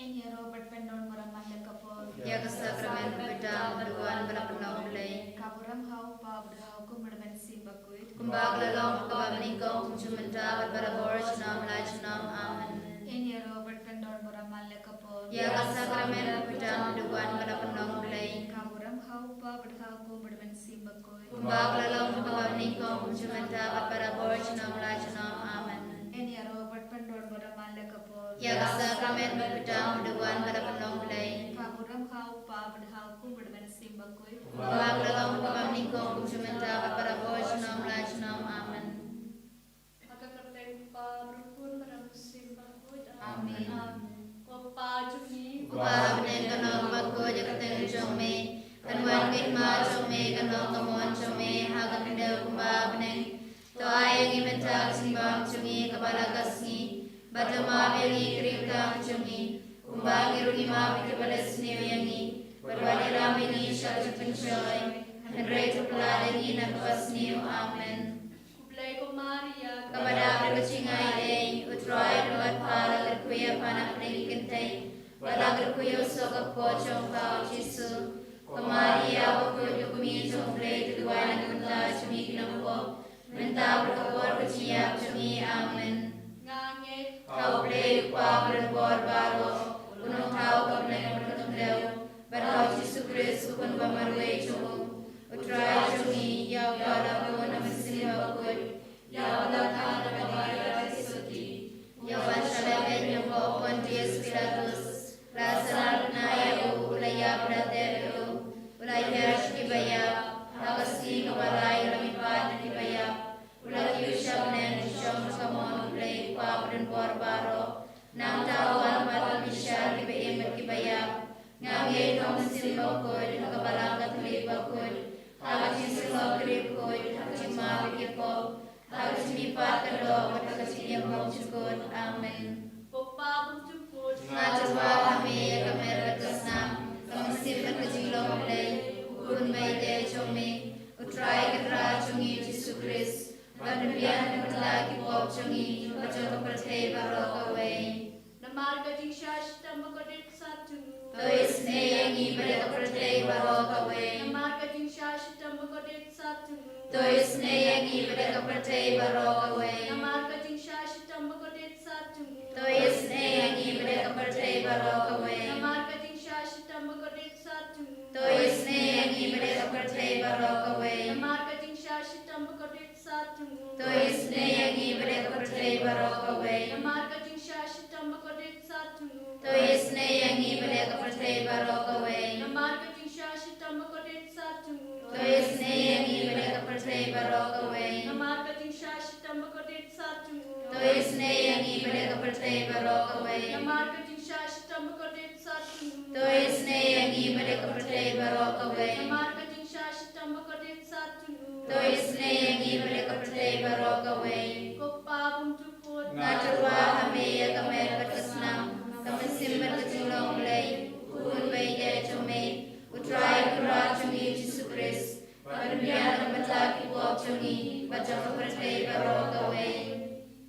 Enya Robert Pendon Muraman Lekapol. Yaga Sakramen Bedam Duan Balapanong Kaburam Hau Pa Brau Kumberben Simbakuit. Kumbagla Long Kababani Gong Jumenta Barabor Chanam Lachanam Amen. Enya Robert Pendon Muraman Lekapol. Yaga Sakramen Bedam Duan Balapanong Kaburam Hau Pa Brau Kumberben Simbakuit. Kumbagla Long Kababani Gong Jumenta Barabor Chanam Lachanam Amen. Enya Robert Pendon Muraman Lekapol. Yaga Sakramen Bedam Duan Balapanong Kaburam Hau Pa Brau Kumberben Simbakuit. Kumbagla Long Kababani Gong Jumenta Barabor Chanam Lachanam Amen. Amin. Kupabne kanong magkoja kateng jome kanwan gitma jome kanong kamon jome hagan pindaw kumbabne to ayang imentag simbang jungi kabalagasni badama beli krikam jungi kumbagi rungi ma pikibales niyangi barwali ramini syakjutun shoy henry tukulali nagpas niyo amen. Kepada berkecingai utrai luat para kerkuya panak nengkintai pada kerkuya sokap pocong kau Yesus kemari aku kujukmi jomplay tuduan kunta cumi kinampo mentah berkabur berciap cumi amen. Kau play upah berbor baro unung kau kabneng berkendau berkau Yesus Kristus pun bamarwe cungu utrai cumi ya pada pun mesin bakul. Ya Allah Ta'ala Bapa Suci Ya Pansaleben yang Bapun Dias Piratus Rasa Naya Ulaya Prateru Ulaya Shkibaya Agasti Kabalai Ramipan Dibaya Ulaki Ushabnen Usham Samon Ulay Pabren Borbaro Nang Tawan Batal Mishar Kibayim Kibaya Ngangay Tom Simbakod Kabalang Katulik Bakod Hagati Simbakri Kod Hagima Bikipo Harus mipat kedua berkasih yang cukup. Amin. Ngajar kami kamera kesam, kami simpan kejilong mulai, kun bayi cumi, utrai kedra cumi Yesus Kristus, dan biar berlagi pop cumi, baca percaya barokawe. Namar kajing syash tambah kodit satu. Tois ne yang ibadah percaya barokawe. Namar kajing syash tambah kodit satu. Tois ne yang ibadah percaya barokawe. Namar kajing syash tambah kodit satu. Tois ne yang ibadah percaya barokawe. Namar kajing syash tambah kodit satu. Tois ne yang ibadah percaya barokawe. Namar kajing syash tambah kodit satu. Tois ne yang ibadah percaya barokawe. Namar kajing syash tambah kodit satu. Tois ne yang ibadah percaya barokawe. Namar kajing syash tambah kodit satu. Tois ne yang ibadah percaya barokawe. Namar kajing syash tambah kodit satu. Tois ne yang ibadah percaya barokawe. Namar kajing syash tambah kodit satu. Tois ne yang ibadah percaya barokawe. Namar kajing syash tambah kodit satu. Tois ne yang ibadah percaya barokawe. Kopabum cukut. Ngaturwa kami ya kamer berkesenam, kami simpan kejulong mulai, kun bayi cumi, utrai kurang cumi Yesus Kristus, berbiar berlaki buat cumi, baca percaya barokawe.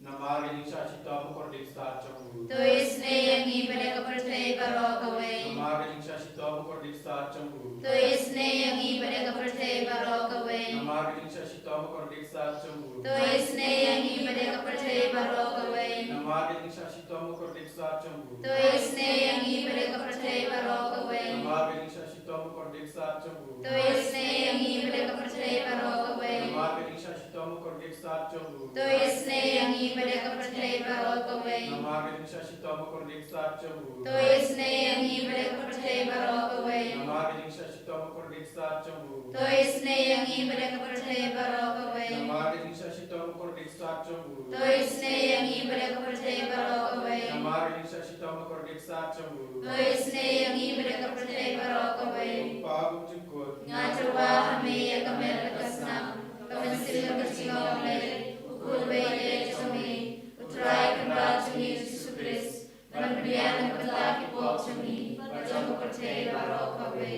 Namari ni syashita bukordik saat cembu. Tois ne yang ibadah percaya barokawe. Namari ni syashita bukordik saat cembu. Tois ne yang ibadah percaya barokawe. Namari ni syashita bukordik saat cembu. Tois ne yang ibadah percaya barokawe. Namari ni syashita bukordik saat cembu. Tois ne yang ibadah percaya barokawe. Namari ni syashita bukordik saat cembu. Tois ne yang ibadah percaya barokawe. Namari ni syashita bukordik saat cembu. Tois ne yang ibadah percaya barokawe. Namari ni syashita bukordik saat cembu. Tois ne yang ibadah percaya barokawe. Namari ni syashita bukordik saat cembu. Tois ne yang ibadah percaya barokawe. Namari ni syashita bukordik saat cembu. Tois ne yang ibadah percaya barokawe. Namari ni syashita bukordik saat cembu. Tois ne yang ibadah percaya barokawe. Pabum cukut. Ngaturwa kami ya kamer berkesenam, kami simpan kejilong mulai, kun bayi cumi, utrai kedra cumi Yesus Kristus, dan berbiar berlaki pop cumi, baca percaya barokawe.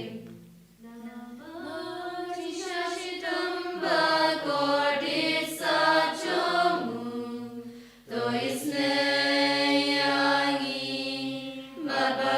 Tois ne yang ibadah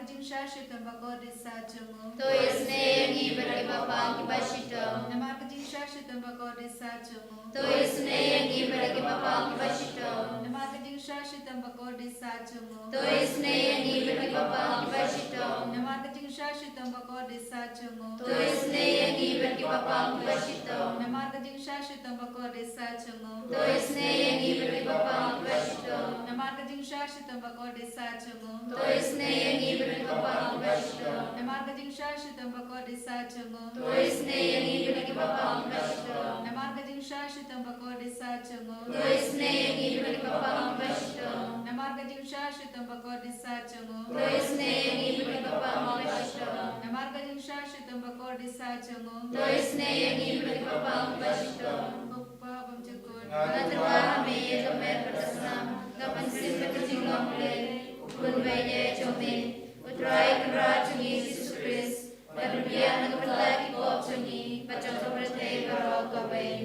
Jingisynei-blei bagi sajamu. Jingisynei bagi bapa kita sitam. Nama Jingisynei-blei bagi sajamu. Jingisynei bagi bapa kita sitam. Nama Jingisynei-blei bagi sajamu. Jingisynei bagi bapa kita sitam. Nama Jingisynei-blei bagi sajamu. Jingisynei bagi bapa kita sitam. Nama Jingisynei-blei bagi sajamu. Jingisynei bagi bapa kita sitam. Nama Jingisynei-blei bagi sajamu. Jingisynei bagi bapa kita sitam. Nama Jingisynei-blei bagi sajamu. Jingisynei bagi bapa kita sitam. Nama Jingisynei-blei bagi sajamu. Jingisynei bagi bapa kita sitam. Nama Jingisynei-blei bagi sajamu. Jingisynei bagi bapa kita sitam. Nama Jingisynei-blei bagi sajamu. Jingisynei bagi bapa kita sitam. Bapa pemcukun. Terima kasih Tuhan bersama. Kapan sih berjumpa lagi? Pun banyak jomin. Utrai kerajaan Yesus Kristus. Berbiar kepada kita sini. Baca seperti baru kawin.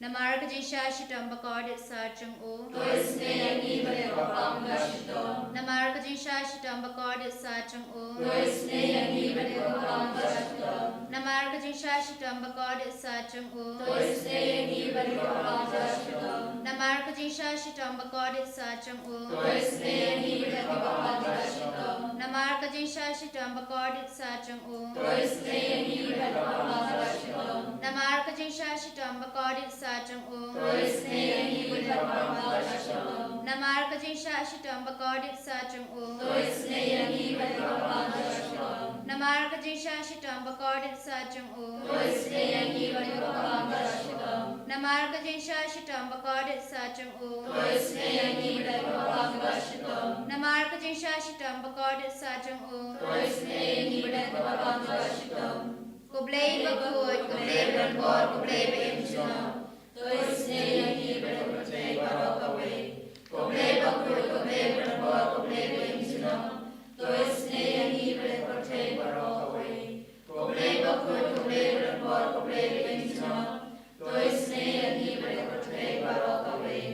Namar kejisah sitam bakar sarjung o. Jingisynei bagi bapa kita sitam. Namar kejisah sitam bakar sarjung o. Jingisynei bagi bapa kita sitam. Namar kejisah sitam bakar sarjung o. Jingisynei bagi bapa kita sitam. Namar kejisah sitam bakar sarjung o. Jingisynei bagi bapa kita sitam. Namar kejisah sitam bakar sarjung o. Jingisynei bagi bapa kita sitam. Namar kejisah sitam bakar sarjung o. Jingisynei bagi bapa kita sitam. Namar kejisah sitam bakar sarjung o. Jingisynei bagi bapa kita sitam. Namar kejisah sitam bakar sarjung o. Jingisynei bagi bapa kita sitam. Namar kejisah sitam bakar sarjung o. Jingisynei bagi bapa kita sitam. Namar kejisah sitam bakar sarjung o. Jingisynei bagi bapa kita sitam. Kublai bakut, kublai berbor, kublai berimjuna. Jingisynei bagi baru kawin. Kublai bakut, kublai berbor, kublai berimjuna. Jingisynei bagi baru kawin. Kublai bakut, kublai berbor, kublai berimjuna. Jingisynei bagi baru kawin.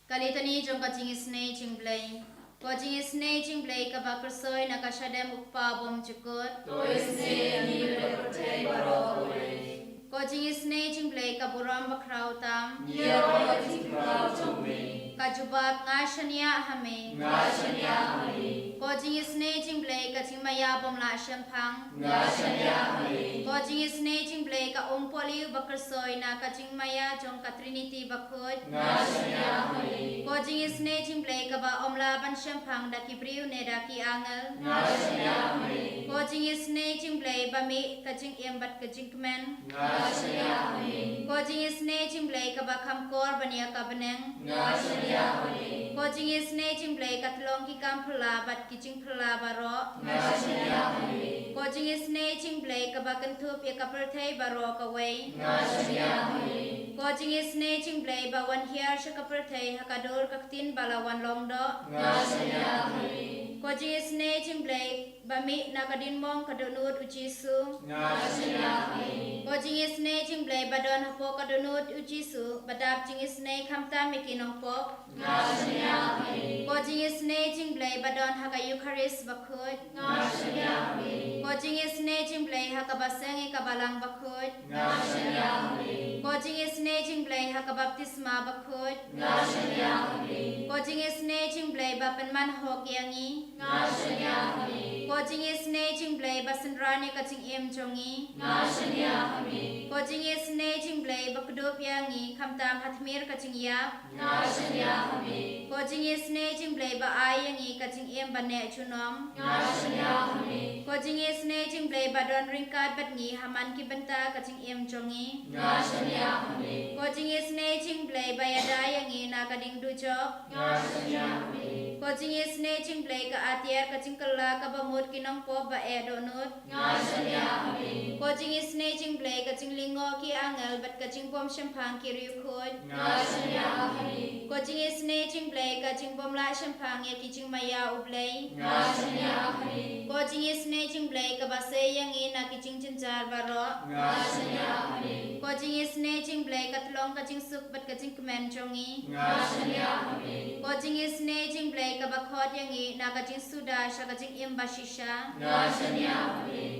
Kali tani jong ka Jingisynei-blei. Ko Jingisynei-blei ka bakrsoy na kasyadem ukpa bom chukut. Jingisynei bagi baru kawin. Ko Jingisynei-blei ka buram bakraw tam. Niya ko jummi. Ka jubab ngashania hame. Ngashania hame. Ko Jingisynei-blei ka tingmaya bom la shampang. Ngashania hame. Ko Jingisynei-blei ka umpoliu bakrsoy na ka tingmaya jong ka Trinity bakut. Ngashania hame. Ko Jingisynei-blei ka ba omla ban shampang da kibriu ne da ki angel. Ngashania hame. Ko Jingisynei-blei ba mi ka jing embat ka jingkmen. Ngashania hame. Ko Jingisynei-blei ka ba kamkor bania ka beneng. Ngashania hame. Ko Jingisynei-blei ka tlong ki kamphla bat ki jingphla baro. Ngashania hame. Ko Jingisynei-blei ka ba kantup ya ka perthei baro ka wei. Ngashania hame. Ko Jingisynei-blei ba wan hiar sha ka perthei hakador ka tin bala wan longdo. Ngashania hame. Ko Jingisynei-blei ba mi na ka dinmong ka donut ujisu. Ngashania hame. Ko Jingisynei-blei ba don hapo ka donut ujisu badap Jingisynei kamta mikinong pok. Ngashania hame. Ko Jingisynei-blei ba don haka Eucharist bakut. Ngashania hame. Ko Jingisynei-blei haka basengi ka balang bakut. Ngashania hame. Ko Jingisynei-blei haka baptisma bakut. Ngashania hame. Ko Jingisynei-blei ba penman hok yangi. Ngashania hame. Ko Jingisynei-blei ba senrani ka jing em jongi. Ngashania hame. Ko Jingisynei-blei ba kudup yangi kamtam hatmir ka jing yap. Ngashania hame. Ko Jingisynei-blei ba ay yangi ka jing em ba ne chunom. Ngashania hame. Ko Jingisynei-blei ba don ringkat bat ngi haman ki benta ka jing em jongi. Ngashania hame. Ko Jingisynei-blei ba yada yangi na ka ding dujok. Ngashania hame. Ko Jingisynei-blei ka atiar ka jing kala ka ba mut kinong po ba e donut. Ngashania hame. Ko Jingisynei-blei ka jing lingo ki angel bat ka jing pom shampang ki riukut. Ngashania hame. Ko Jingisynei-blei ka jing pom la shampang ya ki jing maya ublei. Ngashania hame. Ko Jingisynei-blei ka ba se yangi na ki jing jinjar baro. Ngashania hame. Ko Jingisynei-blei ka tlong ka jing suk bat ka jing kemen jongi. Ngashania hame. Ko Jingisynei-blei blai kabakot yangi nakajing suda shakajing imbashisha.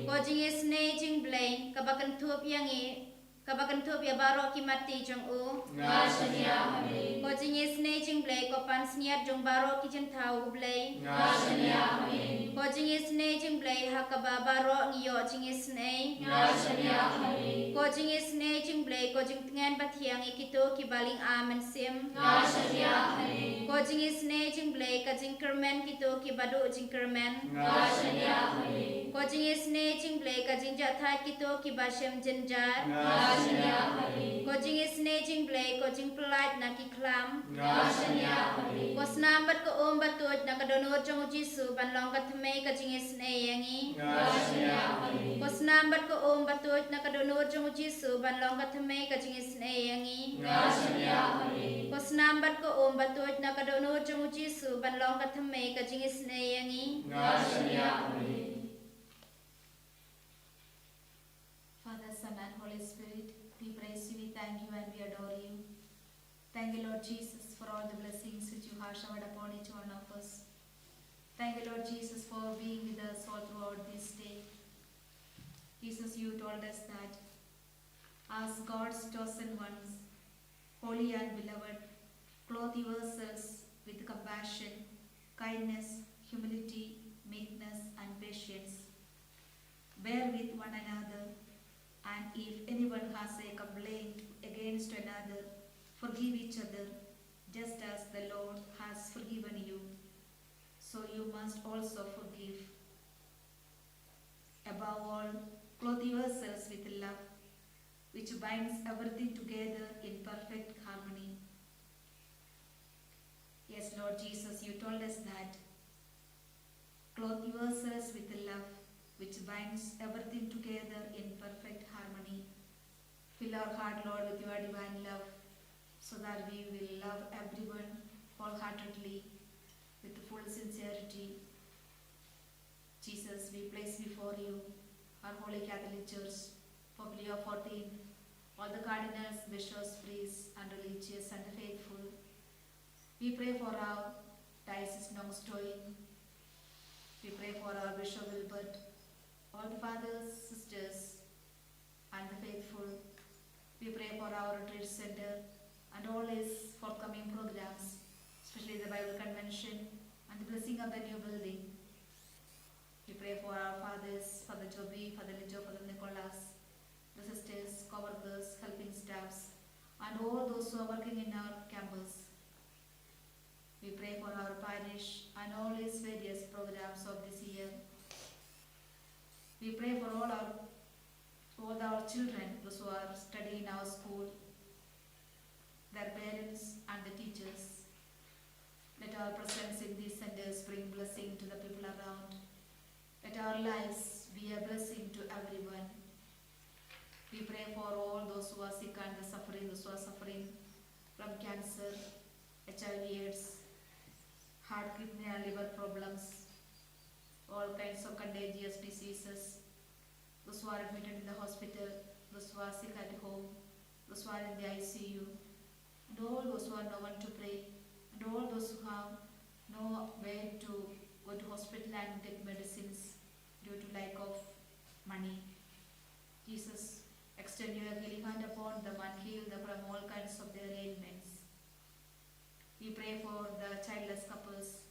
Kojing Jingisynei-blei kabakan tup yangi kabakan tup ya baro kimati jong u. Kojing Jingisynei-blei kopan sniat jong baro kijen tau blei. Kojing Jingisynei-blei hakaba baro ngiyo Jingisynei. Kojing Jingisynei-blei kojing tengan batiang ikito kibaling amen sim. Kojing Jingisynei-blei kajing kermen kito kibadu jing kermen. Kojing Jingisynei-blei kajing jathat kito kibashem jenjar. Kojing Jingisynei-blei kojing pelat naki klam. Kosnambat ko batut nakadonor jong Jisu banlong katmei kajing Jingisynei yangi. Kosnambat ko batut nakadonor jong Jisu banlong katmei kajing Jingisynei yangi. Kosnambat ko batut nakadonor jong Jisu banlong katmei kajing Jingisynei yangi. Father, Son, and Holy Spirit, we praise you, we thank you, and we adore you. Thank you, Lord Jesus, for all the blessings which you have showered upon each one of us. Thank you, Lord Jesus, for being with us all throughout this day. Jesus, you told us that as God's chosen ones, holy and beloved, clothe yourselves with compassion, kindness, humility, meekness, and patience. Bear with one another, and if anyone has a complaint against another, forgive each other, just as the Lord has forgiven you. So you must also forgive. Above all, clothe yourselves with love, which binds everything together in perfect harmony. Yes, Lord Jesus, you told us that. Clothe yourselves with love, which binds everything together in perfect harmony. Fill our heart, Lord, with your divine love, so that we will love everyone wholeheartedly, with full sincerity. Jesus, we place before you our Holy Catholic Church, Pope Leo XIV, all the cardinals, bishops, priests, and religious and faithful. We pray for our Diocese Nongstoin. We pray for our Bishop Wilbert, all the fathers, sisters, and the faithful. We pray for our retreat center and all its forthcoming programs, especially the Bible Convention and the blessing of the new building. We pray for our fathers, Father Joby, Father Lijo, Father Nicholas, the sisters, co-workers, helping staffs, and all those who are working in our campus. We pray for our parish and all its various programs of this year. We pray for all our children, those who are studying in our school, their parents and the teachers. Let our presence in these centers bring blessing to the people around. Let our lives be a blessing to everyone. We pray for all those who are sick and those who are suffering from cancer, HIV/AIDS, heart, kidney and liver problems, all kinds of contagious diseases, those who are admitted in the hospital, those who are sick at home, those who are in the ICU, and all those who have no one to pray, and all those who have no way to go to hospital and get medicines due to lack of money. Jesus, extend your healing hand upon them and heal them from all kinds of their ailments. We pray for the childless couples.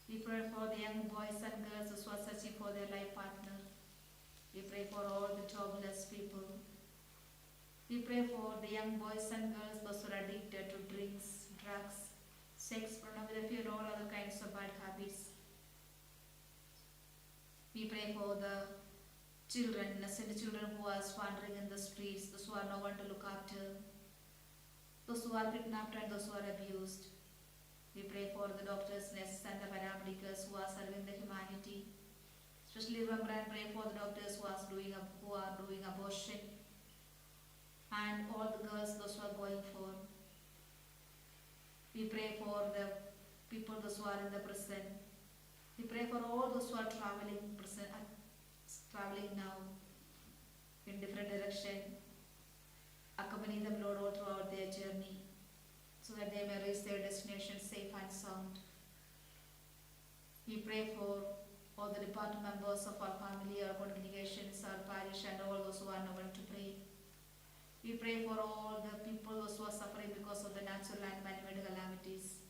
We pray for the young boys and girls who are searching for their life partner. We pray for all the jobless people. We pray for the young boys and girls, those who are addicted to drinks, drugs, sex, pornography, and all other kinds of bad habits. We pray for the children, innocent children who are wandering in the streets, those who have no one to look after, those who are kidnapped and those who are abused. We pray for the doctors, nurses, and the paramedics who are serving the humanity. Especially remember and pray for the doctors who are doing abortion, and all the girls, those who are going for. We pray for the people, those who are in the prison. We pray for all those who are traveling now in different direction. Accompany them, Lord, all throughout their journey, so that they may reach their destination safe and sound. We pray for all the departed members of our family, our congregations, our parish, and all those who are not able to pray. We pray for all the people those who are suffering because of the natural and man-made calamities.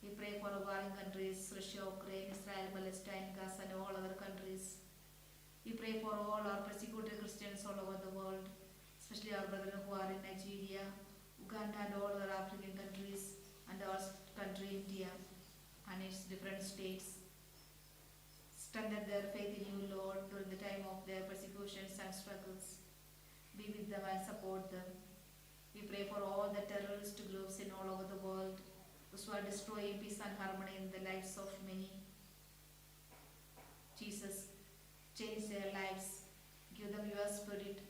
We pray for our warring countries, Russia, Ukraine, Israel, Palestine, Gaza, and all other countries. We pray for all our persecuted Christians all over the world, especially our brethren who are in Nigeria, Uganda, and all other African countries, and our country India and its different states. Strengthen their faith in you, Lord, during the time of their persecutions and struggles. Be with them and support them. We pray for all the terrorist groups in all over the world, those who are destroying peace and harmony in the lives of many. Jesus, change their lives. Give them your spirit.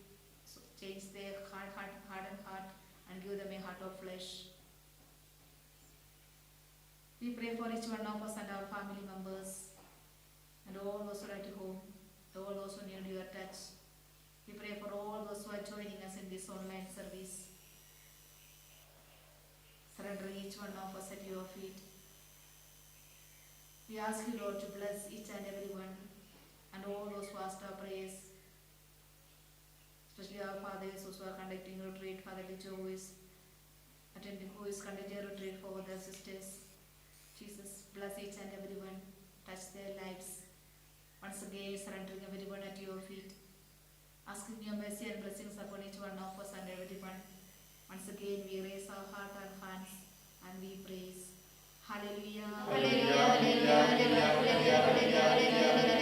So change their hardened heart and give them a heart of flesh. We pray for each one of us and our family members and all those who are at home, all those who need your touch. We pray for all those who are joining us in this online service. Surrender each one of us at your feet. We ask you, Lord, to bless each and every one and all those who asked our prayers, especially our fathers who are conducting retreat, Father Lijo who is conducting a retreat for their sisters. Jesus, bless each and every one, touch their lives. Once again, surrendering everyone at your feet, asking your mercy and blessings upon each one of us and everyone. Once again, we raise our heart and hands and we praise. Hallelujah. Hallelujah, hallelujah, hallelujah, hallelujah, hallelujah, hallelujah.